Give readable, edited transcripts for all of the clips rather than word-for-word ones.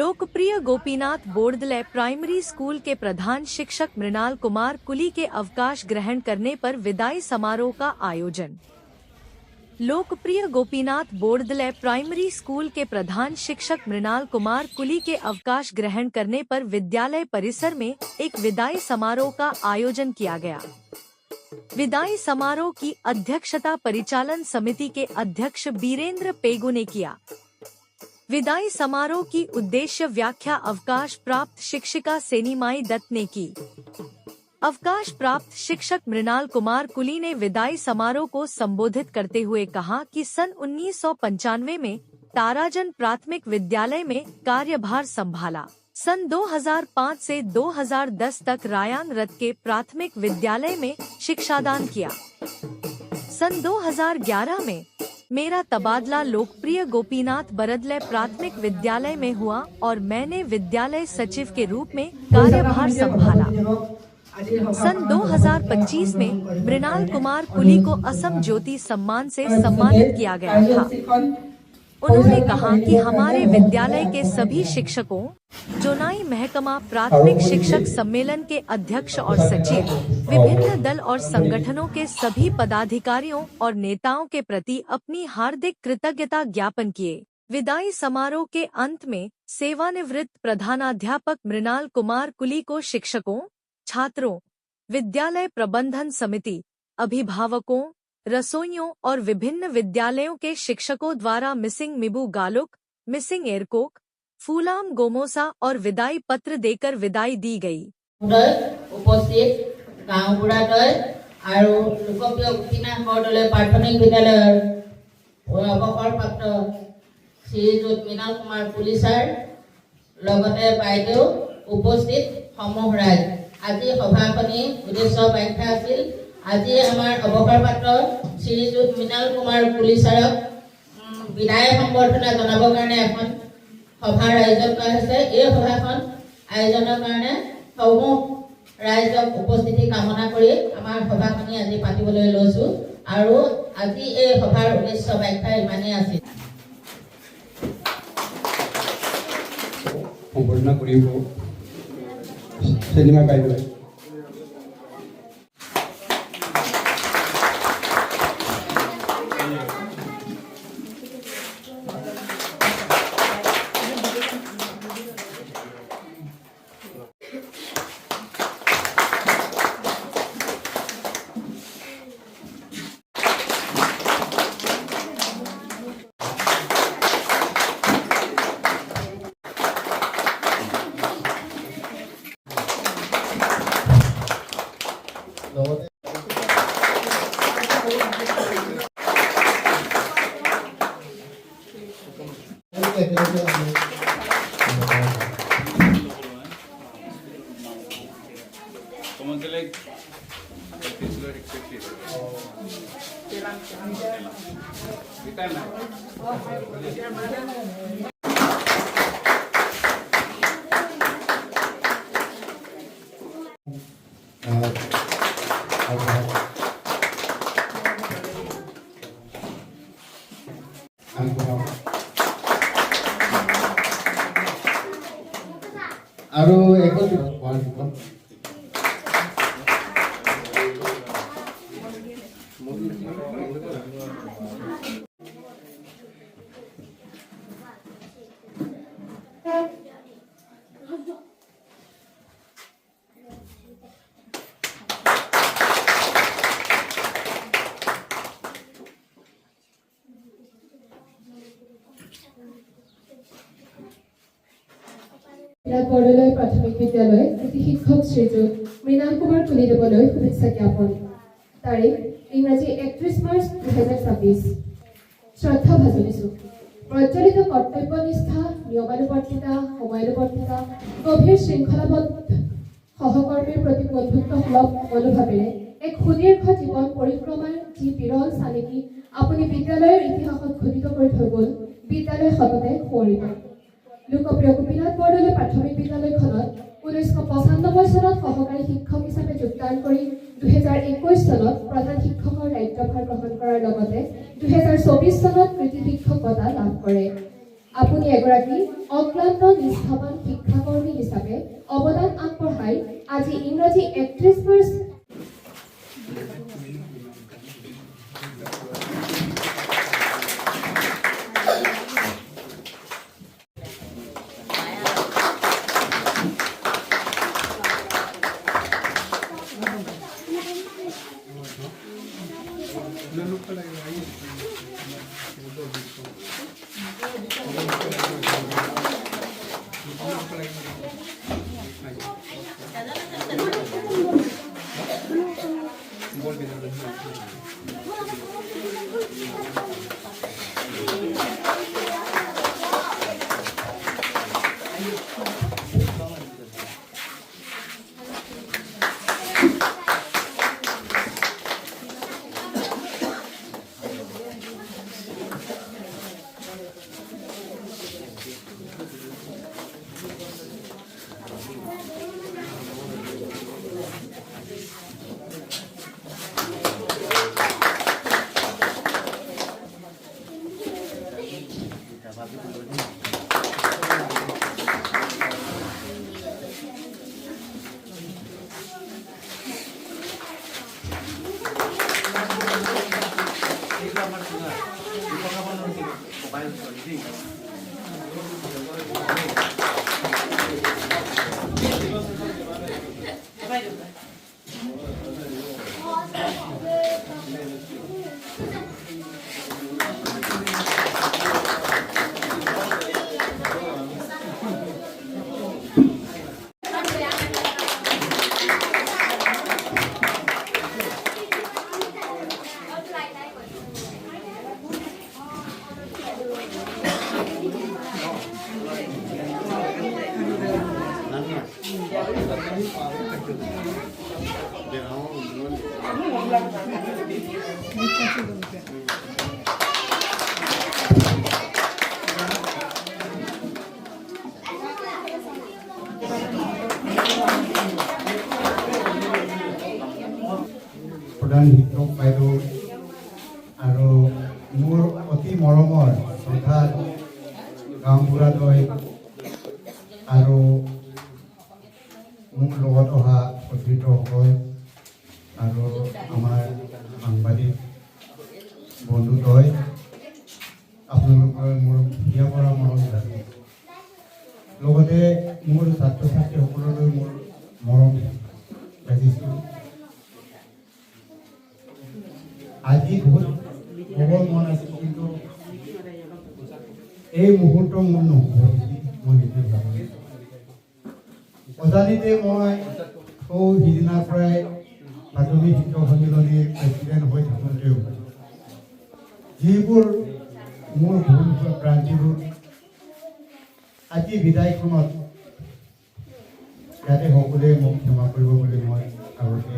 लोकप्रिय गोपीनाथ बोर्डले primary school के प्रधान शिक्षक मृणाल कुमार कुली के अवकाश ग्रहण करने पर विदाई समारोह का आयोजन। लोकप्रिय गोपीनाथ बोर्डले प्राइमरी स्कूल के प्रधान शिक्षक मृणाल कुमार कुली के अवकाश ग्रहण करने पर विद्यालय परिसर में एक विदाई समारोह का आयोजन किया गया। विदाई समारोह की अध्यक्षता परिचालन समिति के अध्यक्ष बीरेंद्र पेगु ने किया। विदाई समारोह की उद्देश्य व्याख्या अवकाश प्राप्त शिक्षिका सेनीमाई दत्त ने की। अवकाश प्राप्त शिक्षक मृणाल कुमार कुली ने विदाई समारोह को संबोधित करते हुए कहा कि सन 1995 में ताराजन प्राथमिक विद्यालय में कार्यभार संभाला। सन 2005 से 2010 तक रायान रथ के प्राथमिक विद्यालय में शिक्षादान किया। सन 2011 में मेरा तबादला लोकप्रिय गोपीनाथ बरदले प्राथमिक विद्यालय में हुआ और मैंने विद्यालय सचिव के रूप में कार्यभार संभाला। सन 2025 में मृणाल कुमार कुली को असम ज्योति सम्मान से सम्मानित किया गया था। उन्होंने कहा कि हमारे विद्यालय के सभी शिक्षकों, जोनाई महकमा प्राथमिक शिक्षक सम्मेलन के अध्यक्ष और सचिव, विभिन्न दल और संगठनों के सभी पदाधिकारियों और नेताओं के प्रति अपनी हार्दिक कृतज्ञता ज्ञापन किए। विदाई समारोह के अंत में सेवानिवृत्त प्रधानाध्यापक मृणाल कुमार कुली को शिक्षकों, छात्रों, विद्यालय प्रबंधन समिति, अभिभावकों, रसोइयों और विभिन्न विद्यालयों के शिक्षकों द्वारा मिसिंग मिबू गालुक, मिसिंग एरकोक, फूलाम गोमोसा और विदाई पत्र देकर विदाई दी गई। उपस्थित गाँवबुढ़ाटय और लोकप्रिय गोपीनाथ बोर्डले प्राथमिक विद्यालय अवसरप्राप्त श्रीजुत मृणाल कुमार कुली सार लगते बाइदेउ उपस्थित समूह राइज আজি সভাখনি উদ্দেশ্য ব্যাখ্যা আছিল। আজি আমাৰ অৱসৰপ্ৰাপ্ত শ্ৰীযুত মৃণাল কুমাৰ কুলি ছাৰক বিদায় সম্বৰ্ধনা জনাবৰ কাৰণে এখন সভাৰ আয়োজন কৰা হৈছে। এই সভাখন আয়োজনৰ কাৰণে সমূহ ৰাইজক উপস্থিতি কামনা কৰি আমাৰ সভাখনি আজি পাতিবলৈ লৈছো আৰু আজি এই সভাৰ উদ্দেশ্য ব্যাখ্যা ইমানেই আছিল। সম্বৰ্ধনা কৰিব সেলিমা বাইদেউ। আৰু একত বৰদলৈ প্ৰাথমিক বিদ্যালয় কৃতি শিক্ষক শ্ৰীযুত মৃণাল কুমাৰ কুলিদেৱলৈ শুভেচ্ছা জ্ঞাপন। তাৰিখ ইংৰাজী 31 মাৰ্চ 2026। শ্ৰদ্ধা ভাজনিছো। প্ৰজ্বলিত কৰ্তব্যনিষ্ঠা, নিয়মানুবৰ্তিতা, সময়ানুবৰ্তিতা, গভীৰ শৃংখলাবদ্ধ সহকৰ্মীৰ প্ৰতি বন্ধুত্বসুলভ মনোভাৱেৰে এক সুদীৰ্ঘ জীৱন পৰিক্ৰমাৰ যি বিৰল চানেকি আপুনি বিদ্যালয়ৰ ইতিহাসত ঘটিত কৰি থৈ গ'ল, বিদ্যালয় সততে সোঁৱৰিব। লোকপ্ৰিয় গোপীনাথ বৰদলৈ প্ৰাথমিক বিদ্যালয়খনত 1995 চনত সহকাৰী শিক্ষক হিচাপে যোগদান কৰি 2021 চনত প্ৰধান শিক্ষকৰ দায়িত্বভাৰ গ্ৰহণ কৰাৰ লগতে 2024 চনত কৃতি শিক্ষক বঁটা লাভ কৰে। আপুনি এগৰাকী অক্লান্ত নিষ্ঠাবান শিক্ষাকৰ্মী হিচাপে অৱদান আগবঢ়াই আজি ইংৰাজী 31 মাৰ্চ প্ৰধান শিক্ষক বাইদেউ আৰু মোৰ অতি মৰমৰ শ্ৰদ্ধাৰ গাঁওবুঢ়াদ্বয় আৰু মোৰ লগত অহা সতীৰ্থসকল আৰু আমাৰ সাংবাদিক বন্ধুদ্বয় আপোনালোকৰ মোৰ বিয়া পৰা মৰম জানো লগতে মোৰ ছাত্ৰ ছাত্ৰীসকললৈ মোৰ মৰম ৰাখিছোঁ আজি বহুত ক'ব মন আছিল কিন্তু এই মুহূৰ্ত মোৰ নহ'ব মই নিজে ভাবোঁ অজানিতে মই সিদিনাৰ পৰাই প্ৰাথমিক শিক্ষক সন্মিলনীৰ প্ৰেচিডেণ্ট হৈ থাকোঁতেও যিবোৰ মোৰ ভুল ক্ৰান্তিবোৰ আজি বিদায়খনত ইয়াতে সকলোৱে মোক ক্ষমা কৰিব বুলি মই আগতে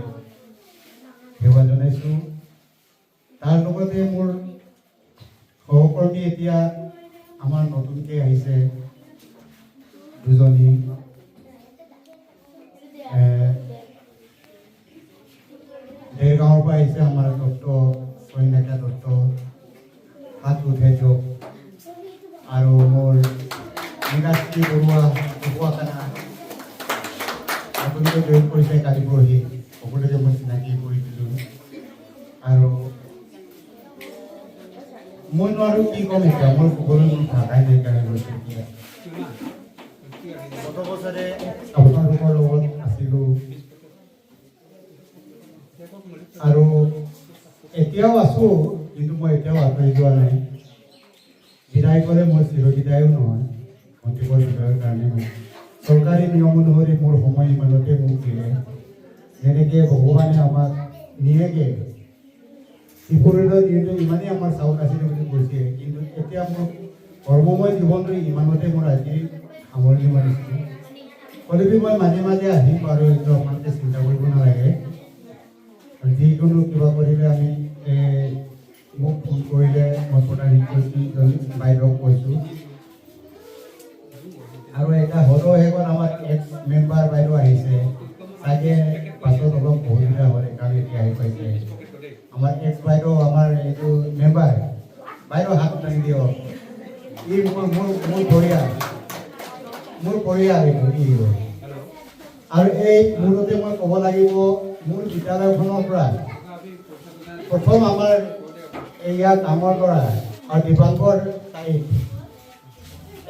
সেৱা জনাইছোঁ তাৰ লগতে মোৰ সহকৰ্মী এতিয়া আমাৰ নতুনকৈ আহিছে দুজনী দেৰগাঁৱৰ পৰা আহিছে আমাৰ দত্ত সৈনিকা দত্ত হাত উঠাই দিয়ক আৰু মোৰ মীনাক্ষী বৰুৱা কানা আপোনালোকে জইন কৰিছে কালি পৰহি সকলোকে মই চিনাকি কৰি দিলোঁ আৰু মই নোৱাৰোঁ কি ক'ম এতিয়া মোৰ সকলো মোৰ ভাষাই নাইকিয়া গৈছে এতিয়া গত বছৰে আপোনালোকৰ লগত আছিলোঁ আৰু এতিয়াও আছোঁ কিন্তু মই এতিয়াও আঁতৰি যোৱা নাই বিদায় কৰে মই চিৰবিদায়ো নহয় অন্তিমৰ বিদায়ৰ কাৰণে মই চৰকাৰী নিয়ম অনুসৰি মোৰ সময় ইমানতে মোক দিলে যেনেকৈ ভগৱানে আমাক নিয়েগৈ শিশুৰীলৈ যিহেতু ইমানেই আমাৰ চাউল আছিলে বুলি কৈছে কিন্তু এতিয়া মোৰ কৰ্মময় জীৱনটো ইমানতে মোৰ আজি সামৰণি মাৰিছোঁ তথাপি মই মাজে মাজে আহিম বাৰু এইটো আপোনালোকে চিন্তা কৰিব নালাগে যিকোনো কিবা কৰিলে আমি মোক ফোন কৰিলে মই প্ৰধান শিক্ষয়িত্ৰী বাইদেউক কৈছোঁ আৰু এটা হয়তো শেষত আমাৰ এক্স মেম্বাৰ বাইদেউ আহিছে চাগে পাছত অলপ অসুবিধা হয় কাৰণ এতিয়া আহি পাইছে আমাৰ এক্স বাইদেউ আমাৰ এইটো মেম্বাৰ বাইদেউ হাত টানি দিয়ক মোৰ পৰিয়াল আৰু এই মূলতে মই ক'ব লাগিব মোৰ বিদ্যালয়খনৰ পৰা প্ৰথম আমাৰ ইয়াত কামৰ কৰা আৰু দীপাংকৰ তাইক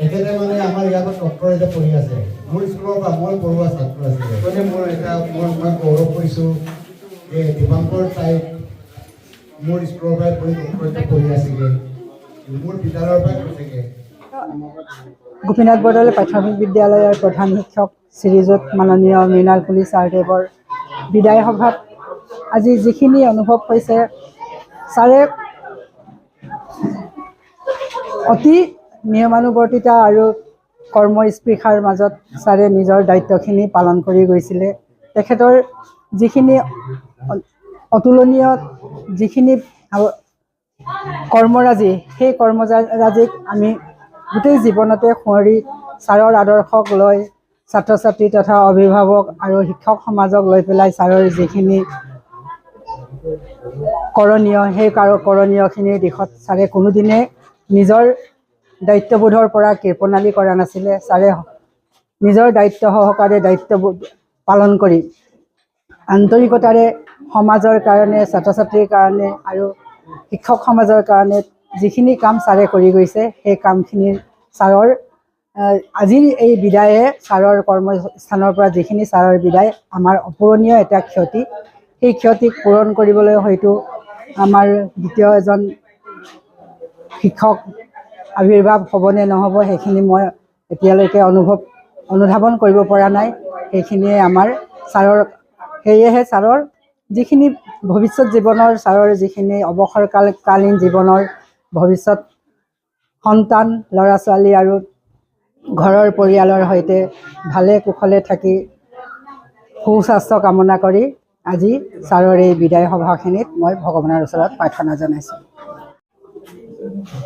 এখেতে মানে আমাৰ ইয়াত ডক্টৰেটে পঢ়ি আছে মোৰ স্কুলৰ পৰা মই পঢ়োৱা ছাত্ৰ আছিলে গতিকে মোৰ এটা মই গৌৰৱ কৰিছোঁ যে দীপাংকৰ তাইক মোৰ স্কুলৰ পৰাই পঢ়ি ডক্টৰেটে পঢ়ি আছিলে মোৰ বিদ্যালয়ৰ পৰাই কৈছেগৈ গোপীনাথ বৰদলৈ প্ৰাথমিক বিদ্যালয়ৰ প্ৰধান শিক্ষক শ্ৰীযুত মাননীয় মৃণাল কুলি ছাৰদেৱৰ বিদায় সভাত আজি যিখিনি অনুভৱ হৈছে ছাৰে অতি নিয়মানুৱৰ্তিতা আৰু কৰ্মস্পৃহাৰ মাজত ছাৰে নিজৰ দায়িত্বখিনি পালন কৰি গৈছিলে তেখেতৰ যিখিনি অতুলনীয় যিখিনি কৰ্মৰাজি সেই কৰ্মৰাজিক আমি গোটেই জীৱনতে সোঁৱৰি ছাৰৰ আদৰ্শক লৈ ছাত্ৰ ছাত্ৰী তথা অভিভাৱক আৰু শিক্ষক সমাজক লৈ পেলাই ছাৰৰ যিখিনি কৰণীয় সেই কৰণীয়খিনিৰ দিশত ছাৰে কোনোদিনে নিজৰ দায়িত্ববোধৰ পৰা কৃপণালি কৰা নাছিলে ছাৰে নিজৰ দায়িত্ব সহকাৰে দায়িত্ববোধ পালন কৰি আন্তৰিকতাৰে সমাজৰ কাৰণে ছাত্ৰ ছাত্ৰীৰ কাৰণে আৰু শিক্ষক সমাজৰ কাৰণে যিখিনি কাম ছাৰে কৰি গৈছে সেই কামখিনিৰ ছাৰৰ আজিৰ এই বিদায়ে ছাৰৰ কৰ্মস্থানৰ পৰা যিখিনি ছাৰৰ বিদায় আমাৰ অপূৰণীয় এটা ক্ষতি সেই ক্ষতিক পূৰণ কৰিবলৈ হয়তো আমাৰ দ্বিতীয় এজন শিক্ষক আৱিৰ্ভাৱ হ'বনে নহ'ব সেইখিনি মই এতিয়ালৈকে অনুধাৱন কৰিব পৰা নাই সেইখিনিয়ে আমাৰ ছাৰৰ সেয়েহে ছাৰৰ যিখিনি ভৱিষ্যত জীৱনৰ ছাৰৰ যিখিনি অৱসৰকালীন জীৱনৰ ভৱিষ্যত সন্তান ল'ৰা ছোৱালী আৰু ঘৰৰ পৰিয়ালৰ সৈতে ভালে কুশলে থাকি সুস্বাস্থ্য কামনা কৰি আজি ছাৰৰ এই বিদায় সভাখিনিত মই ভগৱানৰ ওচৰত প্ৰাৰ্থনা জনাইছোঁ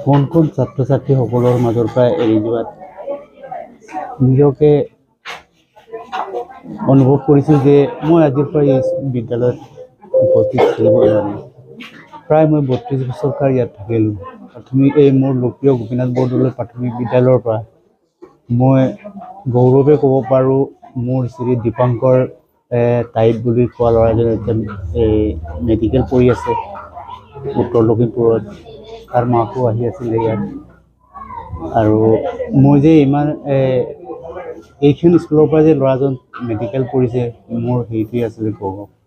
কোন কোন ছাত্ৰ ছাত্ৰীসকলৰ মাজৰ পৰা এৰি যোৱাত নিজকে অনুভৱ কৰিছোঁ যে মই আজিৰ পৰা এই বিদ্যালয়ত উপস্থিত থাকিব নোৱাৰিম প্ৰায় মই 32 বছৰ কাল ইয়াত থাকিলোঁ এই মোৰ লোকপ্ৰিয় গোপীনাথ বৰদলৈ প্ৰাথমিক বিদ্যালয়ৰ পৰা মই গৌৰৱে ক'ব পাৰোঁ মোৰ শ্ৰী দীপাংকৰ তাইত বুলি কোৱা ল'ৰাজন এতিয়া মেডিকেল পঢ়ি আছে উত্তৰ লখিমপুৰত তাৰ মাকো আহি আছিলে ইয়াত আৰু মই যে ইমান এইখন স্কুলৰ পৰা যে ল'ৰাজন মেডিকেল পঢ়িছে মোৰ সেইটোৱে আছিলে গৌৰৱ